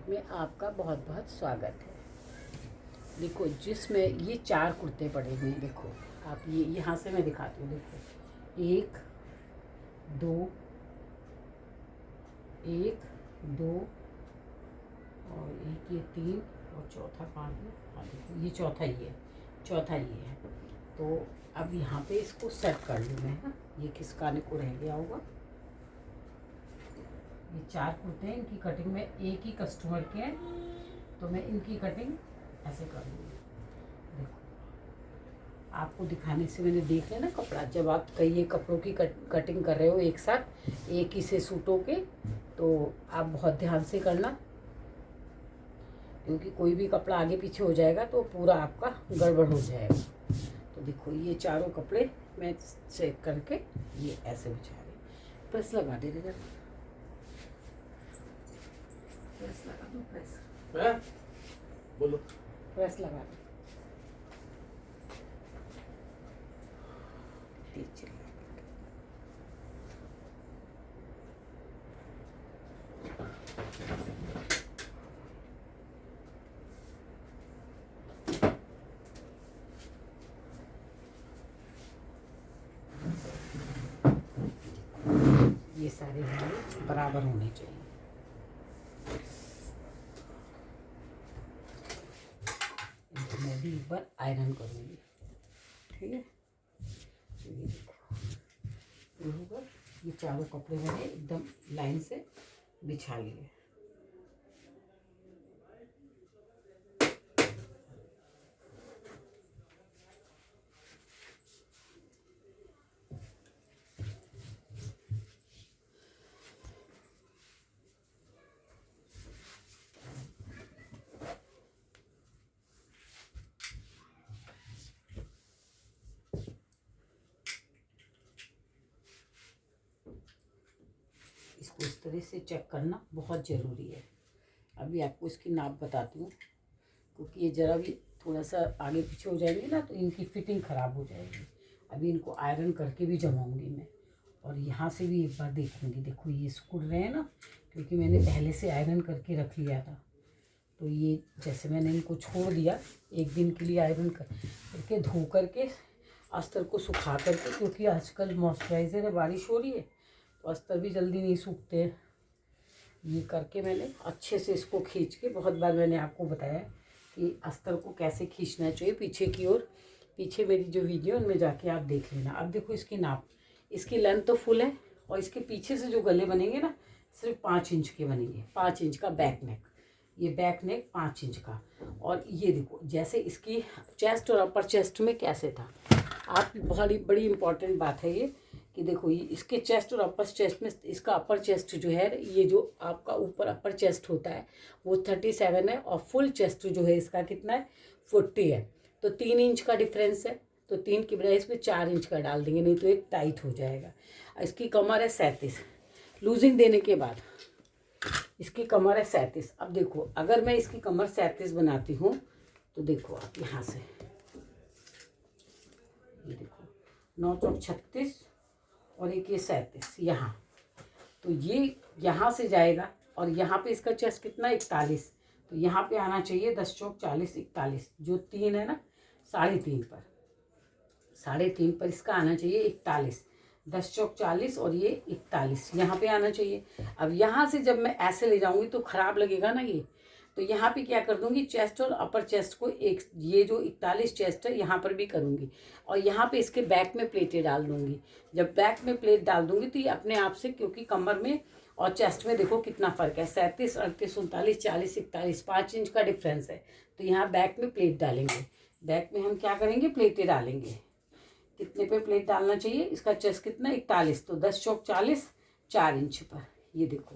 में आपका बहुत बहुत स्वागत है। देखो जिसमें ये 4 कुर्ते पड़े हुए हैं, देखो आप ये यहाँ से मैं दिखाती हूँ। देखो 1 2 1 2 और एक ये 3 और चौथा कहाँ है? हाँ देखो ये चौथा ही है, चौथा ये है। तो अब यहाँ पे इसको सेट कर लूँ मैं। हाँ ये किस खाने को रह गया होगा। ये 4 कुर्ते हैं, इनकी कटिंग में एक ही कस्टमर के हैं, तो मैं इनकी कटिंग ऐसे कर लूँगी। देखो आपको दिखाने से मैंने देख लिया ना कपड़ा। जब आप कई कपड़ों की कटिंग कर रहे हो एक साथ एक ही से सूटों के, तो आप बहुत ध्यान से करना, क्योंकि कोई भी कपड़ा आगे पीछे हो जाएगा तो पूरा आपका गड़बड़ हो जाएगा। तो देखो ये चारों कपड़े मैं चेक करके ये ऐसे बिछा रही। प्रेस लगा दे रही, प्रेस लगा दो, प्रेस बोलो। प्रेस लगा दो। टीचर ये सारे हमारे बराबर होने चाहिए। इनको मैं भी एक बार आयरन करूँगी, ठीक है। तो ये देखो ये होगा, ये चारों कपड़े मैंने एकदम लाइन से बिछा लिए। इसको इस तरह से चेक करना बहुत ज़रूरी है। अभी आपको इसकी नाप बताती हूँ, क्योंकि ये ज़रा भी थोड़ा सा आगे पीछे हो जाएंगे ना तो इनकी फिटिंग ख़राब हो जाएगी। अभी इनको आयरन करके भी जमाऊँगी मैं, और यहाँ से भी एक बार देखूँगी। देखो ये सिकुड़ रहे हैं ना, क्योंकि मैंने पहले से आयरन करके रख लिया था। तो ये जैसे मैंने इनको छोड़ दिया एक दिन के लिए आयरन करके, धो करके अस्तर को सुखा करके, क्योंकि आजकल मॉइस्चराइज़र है, बारिश हो रही है तो अस्तर भी जल्दी नहीं सूखते हैं। ये करके मैंने अच्छे से इसको खींच के, बहुत बार मैंने आपको बताया कि अस्तर को कैसे खींचना चाहिए पीछे की ओर। पीछे मेरी जो वीडियो उनमें जाके आप देख लेना। अब देखो इसकी नाप, इसकी लेंथ तो फुल है, और इसके पीछे से जो गले बनेंगे ना सिर्फ 5 इंच के बनेंगे। 5 इंच का बैक नेक, ये बैक नेक 5 इंच का। और ये देखो जैसे इसकी चेस्ट और अपर चेस्ट में कैसे था। आप बहुत बड़ी इंपॉर्टेंट बात है ये, कि देखो ये इसके चेस्ट और अपर चेस्ट में, इसका अपर चेस्ट जो है, ये जो आपका ऊपर अपर चेस्ट होता है वो 37 है, और फुल चेस्ट जो है इसका कितना है, 40 है। तो 3 इंच का डिफरेंस है, तो 3 की बजाय इसमें 4 इंच का डाल देंगे, नहीं तो एक टाइट हो जाएगा। इसकी कमर है 37, लूजिंग देने के बाद इसकी कमर है 37। अब देखो अगर मैं इसकी कमर 37 बनाती हूँ, तो देखो आप यहाँ से, ये देखो 9 चौक 36 और एक ये 37 यहाँ, तो ये यहाँ से जाएगा। और यहाँ पे इसका चेस्ट कितना, 41, तो यहाँ पे आना चाहिए 10 चौक 40 41, जो 3 है ना 3.5 पर, 3.5 पर इसका आना चाहिए 41। 10 चौक 40 और ये 41 यहाँ पे आना चाहिए। अब यहाँ से जब मैं ऐसे ले जाऊँगी तो ख़राब लगेगा ना ये, तो यहाँ पे क्या कर दूँगी, चेस्ट और अपर चेस्ट को एक, ये जो 41 चेस्ट है यहाँ पर भी करूँगी, और यहाँ पे इसके बैक में प्लेटें डाल दूँगी। जब बैक में प्लेट डाल दूँगी तो ये अपने आप से, क्योंकि कमर में और चेस्ट में देखो कितना फ़र्क है, 37 38 39 40 41, 5 इंच का डिफरेंस है। तो यहाँ बैक में प्लेट डालेंगे। बैक में हम क्या करेंगे, प्लेटें डालेंगे। कितने पे प्लेट डालना चाहिए, इसका चेस्ट कितना 41, तो 10 चौक 40 4 इंच पर। ये देखो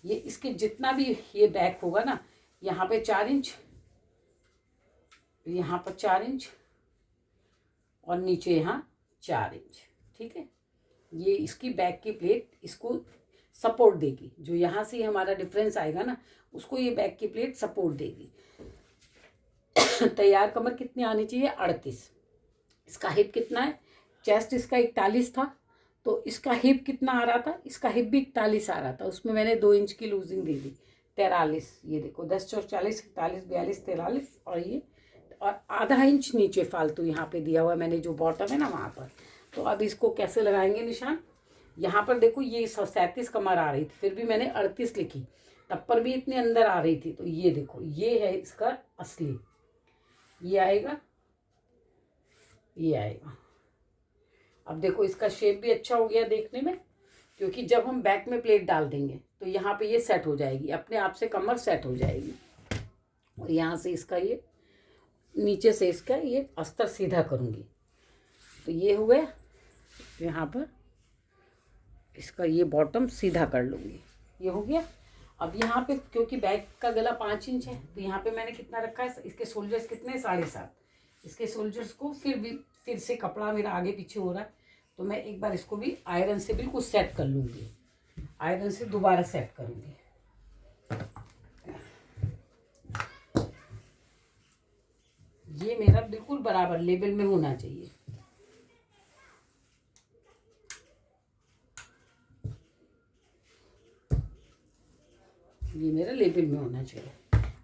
ये इसके जितना भी ये बैक होगा ना, यहाँ पे 4 इंच, यहाँ पर 4 इंच, और नीचे यहाँ 4 इंच, ठीक है। ये इसकी बैक की प्लेट इसको सपोर्ट देगी, जो यहाँ से हमारा डिफरेंस आएगा ना उसको ये बैक की प्लेट सपोर्ट देगी। तैयार कमर कितनी आनी चाहिए, 38। इसका हिप कितना है, चेस्ट इसका 41 था, तो इसका हिप कितना आ रहा था, इसका हिप भी 41 आ रहा था, उसमें मैंने 2 इंच की लूजिंग दे दी, 43, ये देखो 10 चौक 40, 41, 42, 43 और ये और आधा इंच नीचे फालतू यहाँ पे दिया हुआ है मैंने, जो बॉटम है ना वहाँ पर। तो अब इसको कैसे लगाएंगे निशान, यहाँ पर देखो ये 37 कमर आ रही थी, फिर भी मैंने 38 लिखी, तब पर भी इतने अंदर आ रही थी। तो ये देखो ये है इसका असली, ये आएगा, ये आएगा। अब देखो इसका शेप भी अच्छा हो गया देखने में, क्योंकि जब हम बैक में प्लेट डाल देंगे तो यहाँ पे ये सेट हो जाएगी, अपने आप से कमर सेट हो जाएगी। और यहाँ से इसका ये नीचे से इसका ये अस्तर सीधा करूँगी, तो ये हुआ। यहाँ पर इसका ये बॉटम सीधा कर लूँगी, ये हो गया। अब यहाँ पे क्योंकि बैक का गला 5 इंच है, तो यहाँ पे मैंने कितना रखा है, इसके शोल्डर्स कितने 7.5, इसके शोल्डर्स को फिर से कपड़ा मेरा आगे पीछे हो रहा है, तो मैं एक बार इसको भी आयरन से बिल्कुल सेट कर लूँगी, आयरन से दोबारा सेट करूँगी। ये मेरा बिल्कुल बराबर लेवल में होना चाहिए। ये मेरा लेवल में होना चाहिए।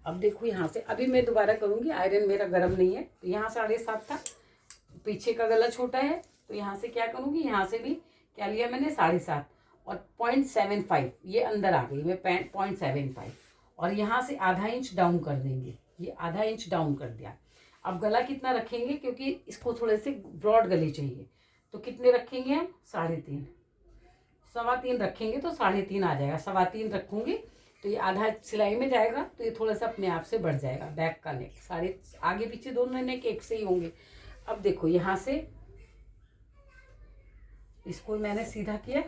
अब देखो यहाँ से अभी मैं दोबारा करूँगी, आयरन मेरा गर्म नहीं है, तो यहाँ 7.5 था, पीछे का गला छोटा है, तो यहाँ से क्या करूँगी, यहाँ से भी क्या लिया मैंने 7.5 और 0.75 ये अंदर आ गई, मैं 0.75 और यहाँ से आधा इंच डाउन कर देंगे, ये आधा इंच डाउन कर दिया। अब गला कितना रखेंगे, क्योंकि इसको थोड़े से ब्रॉड गले चाहिए, तो कितने रखेंगे हम 3.5, 3.25 रखेंगे तो 3.5 आ जाएगा। 3.25 रखूँगी तो ये आधा सिलाई में जाएगा, तो ये थोड़ा सा अपने आप से बढ़ जाएगा। बैक का नेक सारे आगे पीछे दोनों नेक एक से ही होंगे। अब देखो यहाँ से इसको मैंने सीधा किया,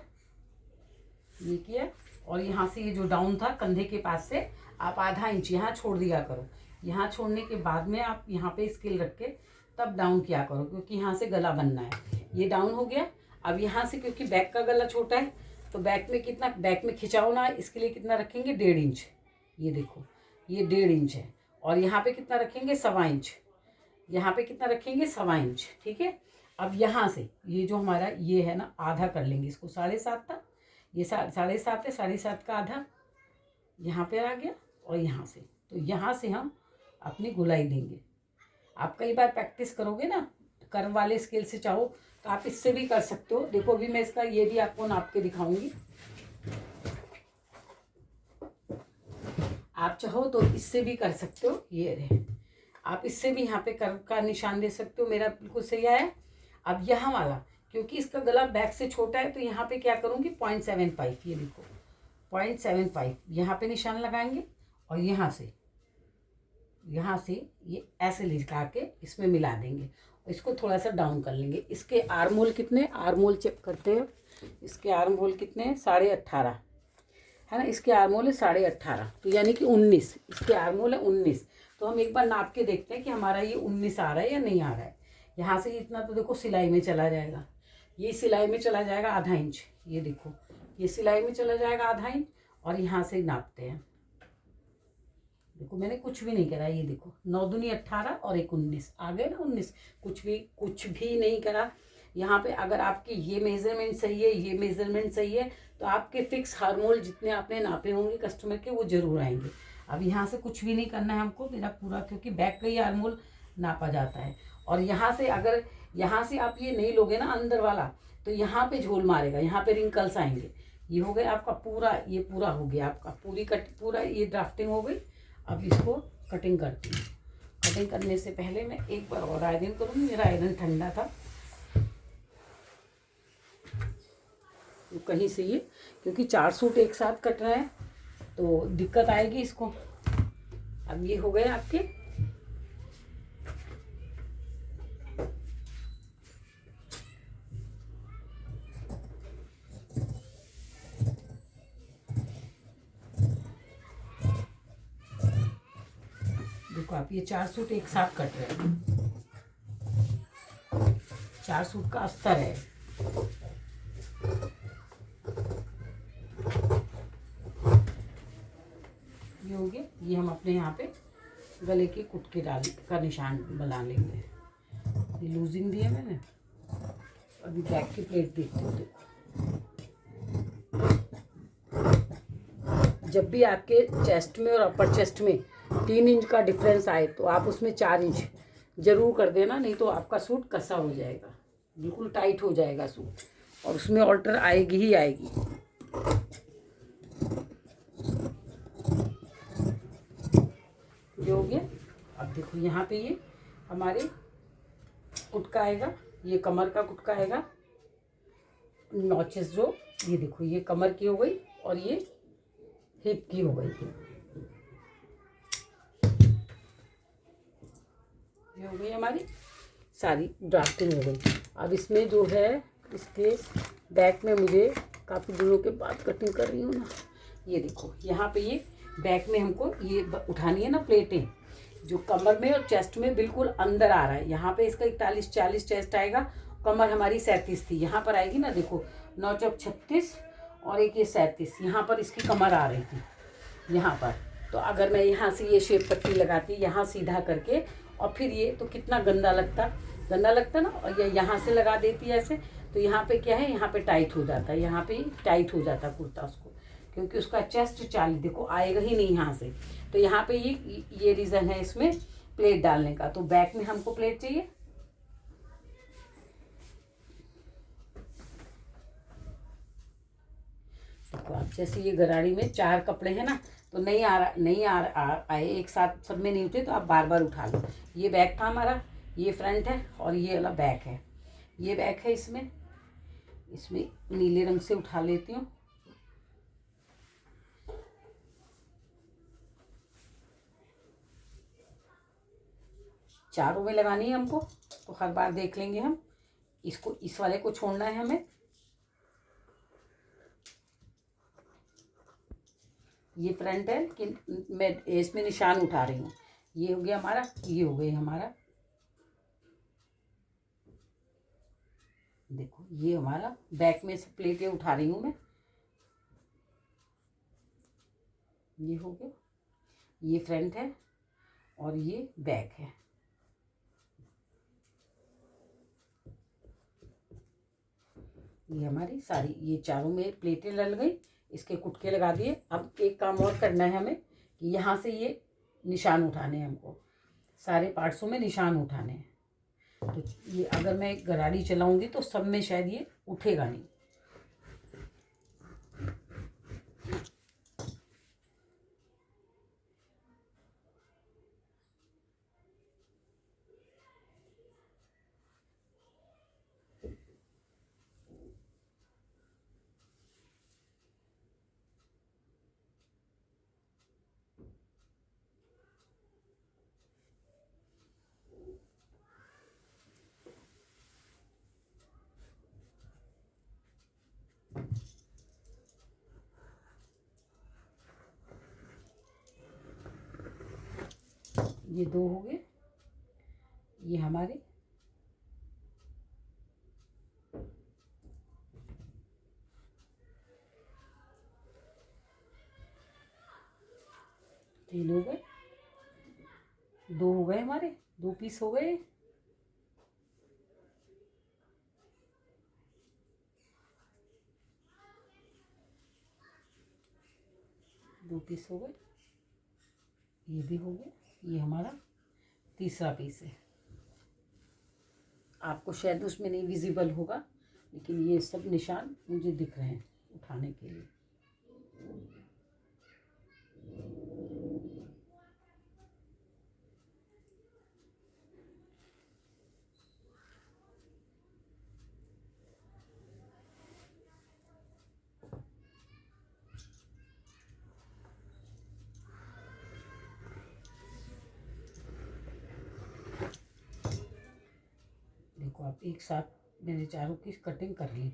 ये किया, और यहाँ से ये जो डाउन था कंधे के पास से आप आधा इंच यहाँ छोड़ दिया करो, यहाँ छोड़ने के बाद में आप यहाँ पे स्केल रख के तब डाउन किया करो, क्योंकि यहाँ से गला बनना है। ये डाउन हो गया। अब यहाँ से क्योंकि बैक का गला छोटा है, तो बैक में कितना, बैक में खिंचाव ना, इसके लिए कितना रखेंगे 1.5 इंच, ये देखो ये 1.5 इंच है। और यहाँ पे कितना रखेंगे 1.25 इंच, यहाँ पे कितना रखेंगे 1.25 इंच, ठीक है। अब यहाँ से ये जो हमारा ये है ना, आधा कर लेंगे इसको, 7.5 था, ये 7.5 है, 7.5 का आधा यहाँ पे आ गया, और यहाँ से, तो यहाँ से हम अपनी गोलाई देंगे। आप कई बार प्रैक्टिस करोगे ना कर्व वाले स्केल से, चाहो तो आप इससे भी कर सकते हो। देखो अभी मैं इसका ये भी आपको नाप के दिखाऊंगी, आप चाहो तो इससे भी कर सकते हो। ये रहे, आप इससे भी यहाँ पे कर्व का निशान दे सकते हो। मेरा बिल्कुल सही आया। अब यहाँ वाला क्योंकि इसका गला बैक से छोटा है, तो यहाँ पे क्या करूँगी 0.75, ये देखो 0.75 यहाँ पे निशान लगाएंगे, और यहाँ से ये ऐसे लगा के इसमें मिला देंगे, इसको थोड़ा सा डाउन कर लेंगे। इसके आर्म होल कितने, आर्म होल चेक करते हैं, इसके आर्म होल कितने हैं 18.5 है ना, इसके आर्म होल है 18.5, तो यानी कि 19, इसके आर्म होल है 19। तो हम एक बार नाप के देखते हैं कि हमारा ये 19 आ रहा है या नहीं आ रहा है। यहाँ से इतना तो देखो सिलाई में चला जाएगा, ये सिलाई में चला जाएगा आधा इंच, ये देखो ये सिलाई में चला जाएगा आधा इंच। और यहाँ से नापते हैं, देखो मैंने कुछ भी नहीं करा, ये देखो 9 दूनी 18 और 1 19 आ गए ना 19, कुछ भी नहीं करा। यहाँ पे अगर आपकी ये मेजरमेंट सही है, ये मेजरमेंट सही है, तो आपके फिक्स हार्मोल जितने आपने नापे होंगे कस्टमर के वो जरूर आएंगे। अब यहाँ से कुछ भी नहीं करना है हमको, मेरा पूरा, क्योंकि बैक का ही हार्मोल नापा जाता है। और यहाँ से अगर यहाँ से आप ये नहीं लोगे ना अंदर वाला, तो यहाँ पे झोल मारेगा, यहाँ पे रिंकल्स आएंगे। ये हो गया आपका पूरा, ये पूरा हो गया आपका पूरी पूरा ये ड्राफ्टिंग हो गई। अब इसको कटिंग करती हूँ। कटिंग करने से पहले मैं एक बार और आयरन करूँगी, मेरा आयरन ठंडा था तो कहीं से ये, क्योंकि 4 सूट एक साथ कट रहे हैं तो दिक्कत आएगी इसको। अब ये हो गए आपके, देखो आप ये 4 सूट एक साथ कट रहे हैं, 4 सूट का अस्तर है। ये हो गया, ये हम अपने यहाँ पे गले के कुटके डाल का निशान बना लेंगे। ये लूजिंग दी है मैंने। अभी बैक की प्लेट देखते हो, जब भी आपके चेस्ट में और अपर चेस्ट में 3 इंच का डिफरेंस आए तो आप उसमें 4 इंच ज़रूर कर देना, नहीं तो आपका सूट कसा हो जाएगा, बिल्कुल टाइट हो जाएगा सूट और उसमें ऑल्टर आएगी ही आएगी। ये हो गया। अब देखो यहाँ पे ये हमारे कुटका आएगा, ये कमर का कुटका आएगा, नॉचेस जो ये देखो ये कमर की हो गई और ये हिप की हो गई। ये हो गई हमारी सारी ड्राफ्टिंग हो गई। अब इसमें जो है इसके बैक में मुझे काफ़ी दिनों के बाद कटिंग कर रही हूँ ना, ये देखो यहाँ पे ये बैक में हमको ये उठानी है ना प्लेटें, जो कमर में और चेस्ट में बिल्कुल अंदर आ रहा है। यहाँ पे इसका 41-40 चेस्ट आएगा, कमर हमारी 37 थी, यहाँ पर आएगी ना देखो 9 चौक 36 और एक ये 37, यहाँ पर इसकी कमर आ रही थी यहाँ पर। तो अगर मैं यहाँ से ये शेप पट्टी लगाती यहाँ सीधा करके और फिर ये तो कितना गंदा लगता ना, और ये यहाँ से लगा देती ऐसे, तो यहाँ पे क्या है, यहाँ पे टाइट हो जाता है, यहाँ पे टाइट हो जाता कुर्ता उसको, क्योंकि उसका चेस्ट 40 देखो आएगा ही नहीं यहाँ से। तो यहाँ पे ये रीज़न है इसमें प्लेट डालने का। तो बैक में हमको प्लेट चाहिए, देखो आप जैसे ये गरारी में 4 कपड़े हैं ना, तो नहीं आए एक साथ सब में नहीं उठे, तो आप बार बार उठा लो। ये बैक था हमारा, ये फ्रंट है और ये वाला बैक है, ये बैक है। इसमें नीले रंग से उठा लेती हूँ। चारों में लगानी है हमको, तो हर बार देख लेंगे हम। इसको इस वाले को छोड़ना है हमें। ये फ्रंट है कि मैं इसमें निशान उठा रही हूँ। ये हो गया हमारा, ये हो गई हमारा, देखो ये हमारा बैक में से प्लेटें उठा रही हूँ मैं। ये हो गया, ये फ्रंट है और ये बैक है। ये हमारी सारी ये चारों में प्लेटें लग गई, इसके कुटके लगा दिए। अब एक काम और करना है हमें कि यहाँ से ये निशान उठाने हैं हमको, सारे पार्ट्सों में निशान उठाने हैं। तो ये अगर मैं गरारी चलाऊंगी तो सब में शायद ये उठेगा नहीं। ये 2 हो गए, ये हमारे 3 हो गए, 2 हो गए हमारे, 2 पीस हो गए। दो पीस हो गए, ये भी हो गया, ये हमारा तीसरा पीस है। आपको शायद उसमें नहीं विजिबल होगा, लेकिन ये सब निशान मुझे दिख रहे हैं उठाने के लिए। देखो आप एक साथ मैंने चारों की कटिंग कर ली,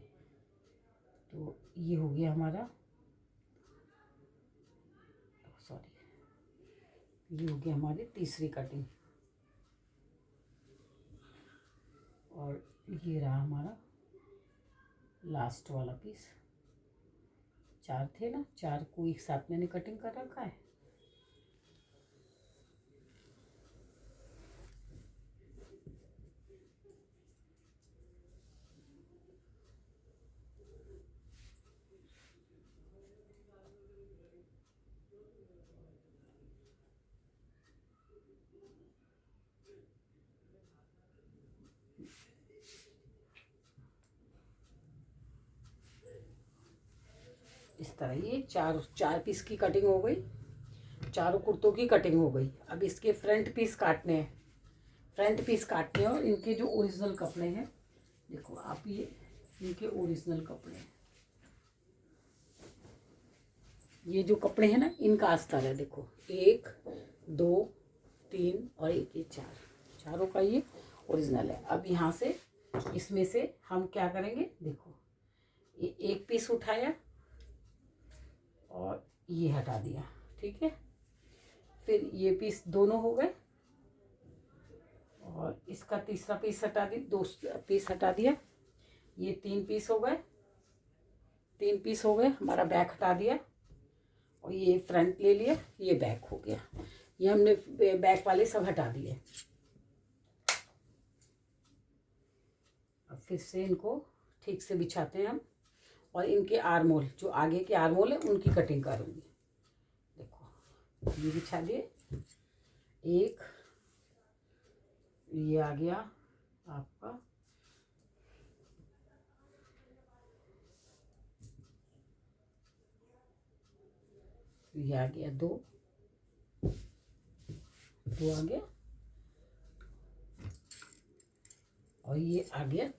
तो ये हो गया हमारा, सॉरी, ये हो गया हमारी तीसरी कटिंग। और ये रहा हमारा लास्ट वाला पीस। 4 थे ना, 4 को एक साथ मैंने कटिंग कर रखा है। तरह ये चार पीस की कटिंग हो गई, चारों कुर्तों की कटिंग हो गई। अब इसके फ्रंट पीस काटने हैं, फ्रंट पीस काटने हैं। और इनके जो ओरिजिनल कपड़े हैं, देखो आप, ये इनके ओरिजिनल कपड़े हैं। ये जो कपड़े हैं ना, इनका अस्तर है। देखो 1 2 3 और एक ये 4, चारों का ये ओरिजिनल है। अब यहाँ से इसमें से हम क्या करेंगे, देखो ये एक पीस उठाया और ये हटा दिया, ठीक है। फिर ये पीस दोनों हो गए और इसका तीसरा पीस हटा दी, 2 पीस हटा दिया। ये 3 पीस हो गए, 3 पीस हो गए। हमारा बैक हटा दिया और ये फ्रंट ले लिया, ये बैक हो गया। ये हमने बैक वाले सब हटा दिए। अब फिर से इनको ठीक से बिछाते हैं हम। और इनके आर्मोल, जो आगे के आर्मोल है, उनकी कटिंग करूँगी। देखो ये बिछा दिए, एक ये आ गया आपका, ये आ गया 2 आ गया, और ये आ गया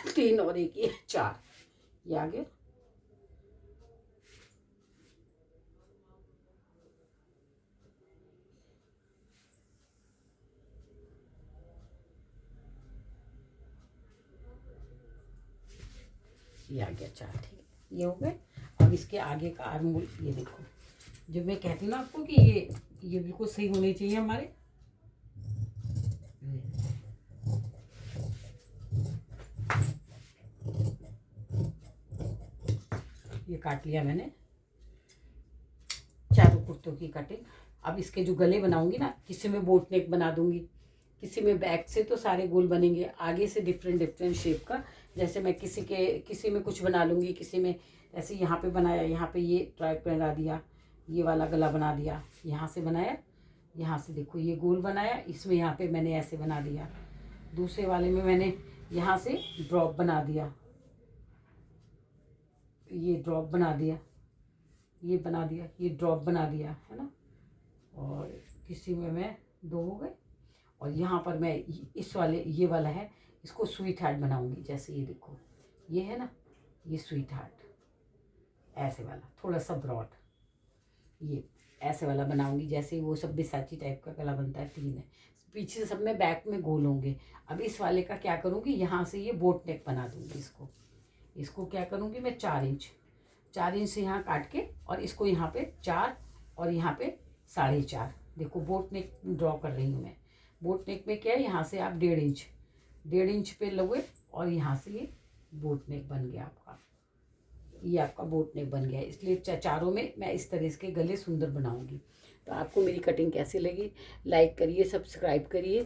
3 और एक ये 4, ये आ गया। ये आ गया 4, ठीक है, ये हो गए। अब इसके आगे का आर्मोल, ये देखो, जो मैं कहती हूँ ना आपको कि ये बिल्कुल सही होने चाहिए हमारे। ये काट लिया मैंने चारों कुर्तों की कटिंग। अब इसके जो गले बनाऊंगी ना, किसी में बोट नेक बना दूंगी, किसी में बैक से तो सारे गोल बनेंगे, आगे से डिफरेंट शेप का। जैसे मैं किसी में कुछ बना लूँगी, किसी में ऐसे यहाँ पे बनाया, यहाँ पे ये ट्राइप बना दिया, ये वाला गला बना दिया, यहाँ से बनाया, यहाँ से देखो ये गोल बनाया, इसमें यहाँ पे मैंने ऐसे बना दिया। दूसरे वाले में मैंने यहाँ से ड्रॉप बना दिया, ये ड्रॉप बना दिया, ये बना दिया, ये ड्रॉप बना दिया, है ना। और किसी में मैं 2 हो गए। और यहाँ पर मैं इस वाले, ये वाला है, इसको स्वीट हार्ट बनाऊंगी। जैसे ये देखो, ये है ना, ये स्वीट हार्ट ऐसे वाला, थोड़ा सा ब्रॉड, ये ऐसे वाला बनाऊंगी। जैसे वो सब बिसाची टाइप का गला बनता है, 3 है, पीछे से सब में बैक में गोल होंगे। अब इस वाले का क्या करूँगी, यहाँ से ये बोट नेक बना दूँगी। इसको क्या करूँगी मैं, 4 इंच से यहाँ काट के, और इसको यहाँ पे 4 और यहाँ पे 4.5। देखो बोट नेक ड्रॉ कर रही हूँ मैं। बोट नेक में क्या है, यहाँ से आप 1.5 इंच पे लोगे और यहाँ से ये बोट नेक बन गया आपका। ये आपका बोट नेक बन गया है। इसलिए चारों में मैं इस तरह के गले सुंदर बनाऊंगी। तो आपको मेरी कटिंग कैसी लगी, लाइक करिए, सब्सक्राइब करिए।